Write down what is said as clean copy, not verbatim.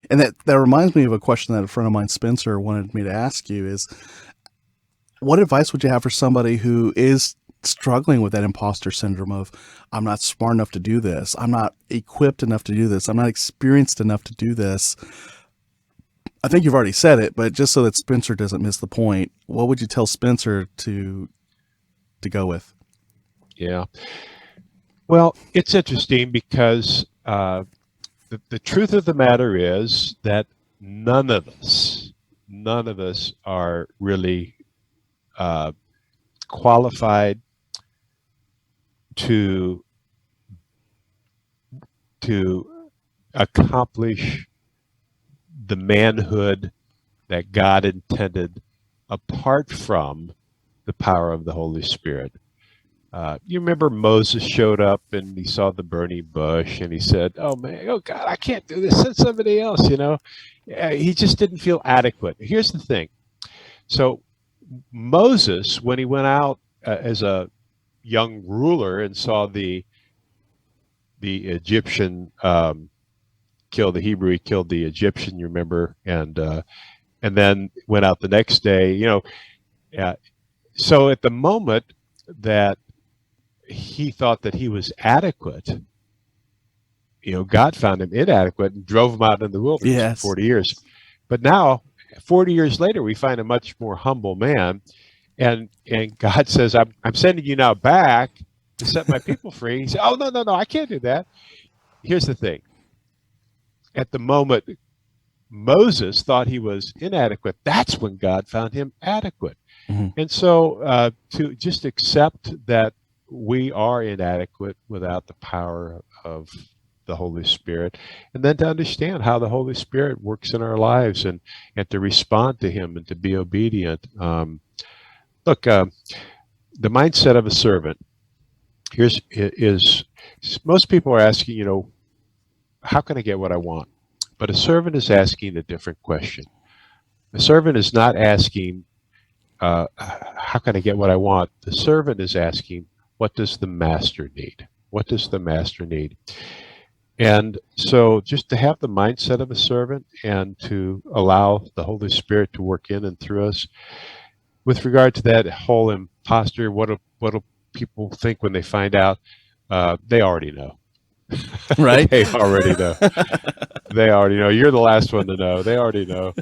And that reminds me of a question that a friend of mine, Spencer, wanted me to ask you is, what advice would you have for somebody who is struggling with that imposter syndrome of, I'm not smart enough to do this. I'm not equipped enough to do this. I'm not experienced enough to do this. I think you've already said it, but just so that Spencer doesn't miss the point, what would you tell Spencer to go with? Yeah. Well, it's interesting because the truth of the matter is that none of us, none of us are really uh, qualified to to accomplish the manhood that God intended apart from the power of the Holy Spirit. You remember Moses showed up and he saw the burning bush and he said, "Oh man, oh God, I can't do this. Send somebody else." He just didn't feel adequate. Here's the thing. So Moses, when he went out as a young ruler and saw the Egyptian kill the Hebrew, he killed the Egyptian. You remember, and then went out the next day. Uh, so at the moment that he thought that he was adequate, God found him inadequate and drove him out in the wilderness for Yes. 40 years. But now, 40 years later, we find a much more humble man. And God says, I'm sending you now back to set my people free. He said, "Oh, no, no, no, I can't do that." Here's the thing. At the moment Moses thought he was inadequate, that's when God found him adequate. Mm-hmm. And so to just accept that we are inadequate without the power of the Holy Spirit, and then to understand how the Holy Spirit works in our lives, and to respond to him and to be obedient. Look, the mindset of a servant is most people are asking, how can I get what I want? But a servant is asking a different question. A servant is not asking, how can I get what I want? The servant is asking, what does the master need? What does the master need? And so just to have the mindset of a servant and to allow the Holy Spirit to work in and through us. With regard to that whole imposter, what'll people think when they find out? They already know. Right. They already know. They already know. You're the last one to know. They already know.